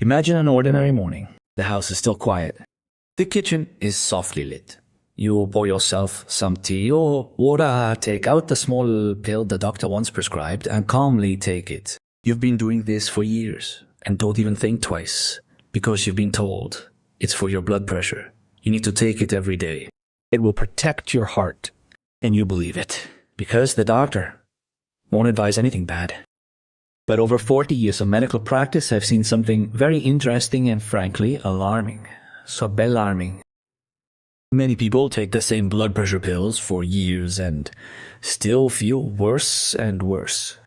Imagine an ordinary morning. The house is still quiet. The kitchen is softly lit. You pour yourself some tea or water, take out the small pill the doctor once prescribed, and calmly take it. You've been doing this for years and don't even think twice because you've been told it's for your blood pressure. You need to take it every day. It will protect your heart, and you believe it because the doctor won't advise anything bad. But over 40 years of medical practice, I've seen something very interesting and frankly alarming. So alarming. Many people take the same blood pressure pills for years and still feel worse and worse.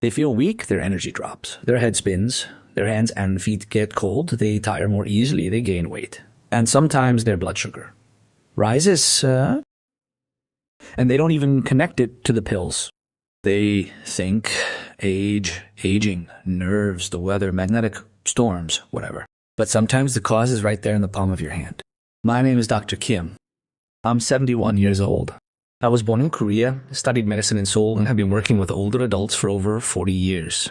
They feel weak, their energy drops, their head spins, their hands and feet get cold, they tire more easily, they gain weight. And sometimes their blood sugar rises, and they don't even connect it to the pills. They think aging, nerves, the weather, magnetic storms, whatever. But sometimes the cause is right there in the palm of your hand. My name is Dr. Kim. I'm 71 years old. I was born in Korea, studied medicine in Seoul, and have been working with older adults for over 40 years.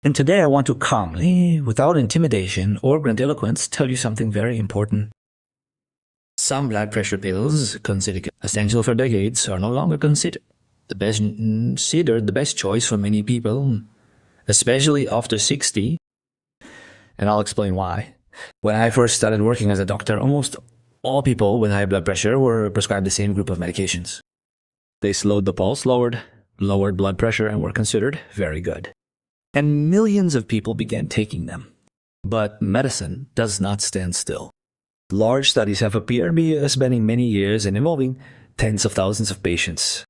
And today I want to calmly, without intimidation or grandiloquence, tell you something very important. Some blood pressure pills, considered essential for decades, are no longer considered the best choice for many people, especially after 60. And I'll explain why. When I first started working as a doctor, almost all people with high blood pressure were prescribed the same group of medications. They slowed the pulse, lowered blood pressure, and were considered very good. And millions of people began taking them. But medicine does not stand still. Large studies have appeared, spanning many years and involving tens of thousands of patients.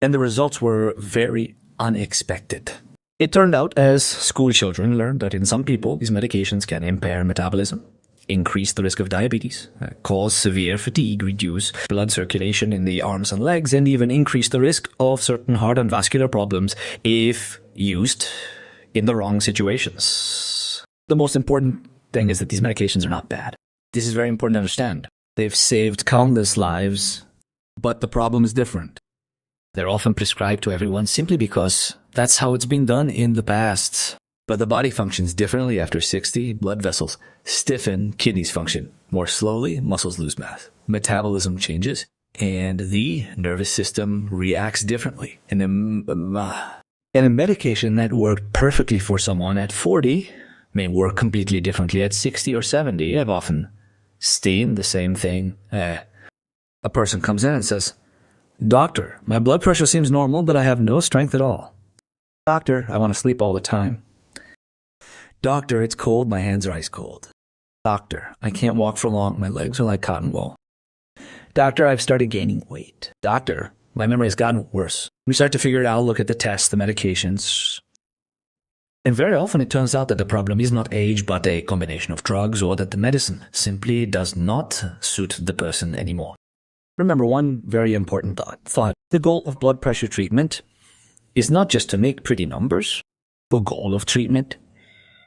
And the results were very unexpected. It turned out, as school children learned, that in some people, these medications can impair metabolism, increase the risk of diabetes, cause severe fatigue, reduce blood circulation in the arms and legs, and even increase the risk of certain heart and vascular problems if used in the wrong situations. The most important thing is that these medications are not bad. This is very important to understand. They've saved countless lives, but the problem is different. They're often prescribed to everyone simply because that's how it's been done in the past. But the body functions differently after 60. Blood vessels stiffen, kidneys function more slowly, muscles lose mass, metabolism changes, and the nervous system reacts differently. And a medication that worked perfectly for someone at 40 may work completely differently at 60 or 70. I've often seen the same thing. A person comes in and says, "Doctor, my blood pressure seems normal, but I have no strength at all." "Doctor, I want to sleep all the time." "Doctor, it's cold, my hands are ice cold." "Doctor, I can't walk for long, my legs are like cotton wool." "Doctor, I've started gaining weight." "Doctor, my memory has gotten worse." We start to figure it out, look at the tests, the medications. And very often it turns out that the problem is not age, but a combination of drugs, or that the medicine simply does not suit the person anymore. Remember one very important thought. The goal of blood pressure treatment is not just to make pretty numbers. The goal of treatment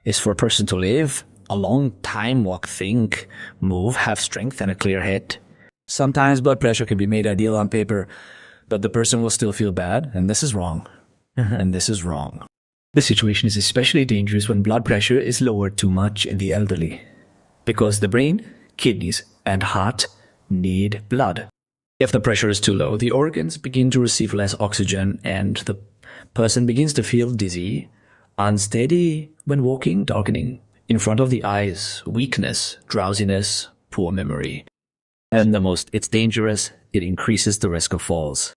is for a person to live a long time, walk, think, move, have strength, and a clear head. Sometimes blood pressure can be made ideal on paper, but the person will still feel bad, and this is wrong. And this is wrong. The situation is especially dangerous when blood pressure is lowered too much in the elderly, because the brain, kidneys, and heart need blood. If the pressure is too low, the organs begin to receive less oxygen, and the person begins to feel dizzy, unsteady when walking, darkening in front of the eyes, weakness, drowsiness, poor memory. And it's dangerous, it increases the risk of falls.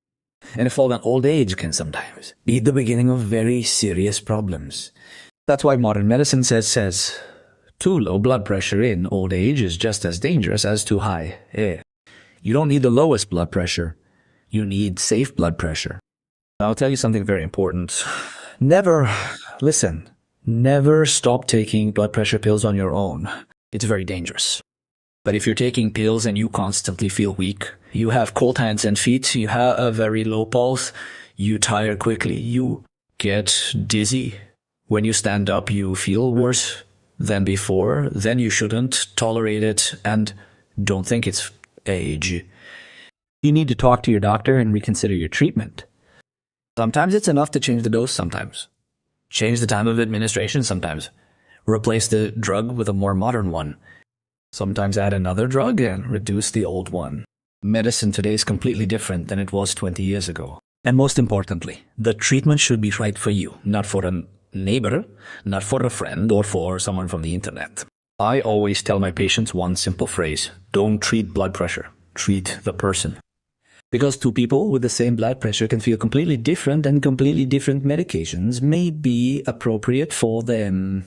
And a fall in old age can sometimes be the beginning of very serious problems. That's why modern medicine says too low blood pressure in old age is just as dangerous as too high. You don't need the lowest blood pressure. You need safe blood pressure. I'll tell you something very important. Never stop taking blood pressure pills on your own. It's very dangerous. But if you're taking pills and you constantly feel weak, you have cold hands and feet, you have a very low pulse, you tire quickly, you get dizzy. When you stand up, you feel worse than before, then you shouldn't tolerate it and don't think it's age. You need to talk to your doctor and reconsider your treatment. Sometimes it's enough to change the dose, sometimes. Change the time of administration, sometimes. Replace the drug with a more modern one. Sometimes add another drug and reduce the old one. Medicine today is completely different than it was 20 years ago. And most importantly, the treatment should be right for you, not for a neighbor, not for a friend, or for someone from the internet. I always tell my patients one simple phrase: don't treat blood pressure, treat the person. Because two people with the same blood pressure can feel completely different, and completely different medications may be appropriate for them.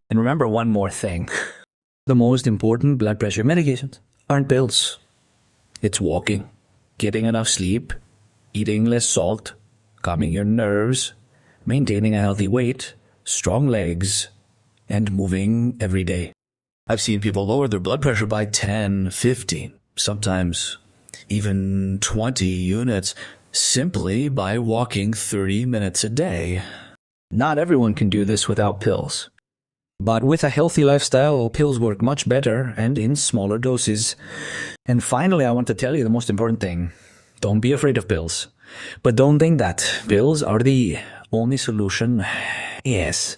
And remember one more thing. The most important blood pressure medications aren't pills. It's walking, getting enough sleep, eating less salt, calming your nerves, maintaining a healthy weight, strong legs, and moving every day. I've seen people lower their blood pressure by 10, 15, sometimes even 20 units simply by walking 30 minutes a day. Not everyone can do this without pills. But with a healthy lifestyle, pills work much better and in smaller doses. And finally, I want to tell you the most important thing. Don't be afraid of pills. But don't think that pills are the only solution. Yes.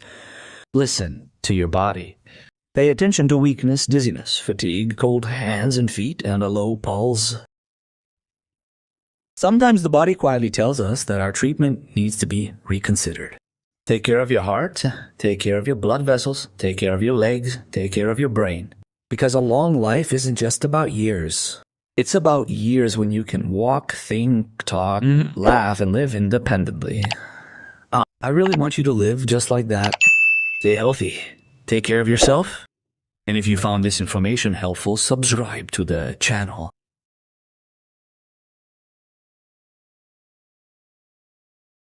Listen to your body. Pay attention to weakness, dizziness, fatigue, cold hands and feet, and a low pulse. Sometimes the body quietly tells us that our treatment needs to be reconsidered. Take care of your heart, take care of your blood vessels, take care of your legs, take care of your brain. Because a long life isn't just about years. It's about years when you can walk, think, talk, laugh, and live independently. I really want you to live just like that. Stay healthy, take care of yourself, and if you found this information helpful, subscribe to the channel.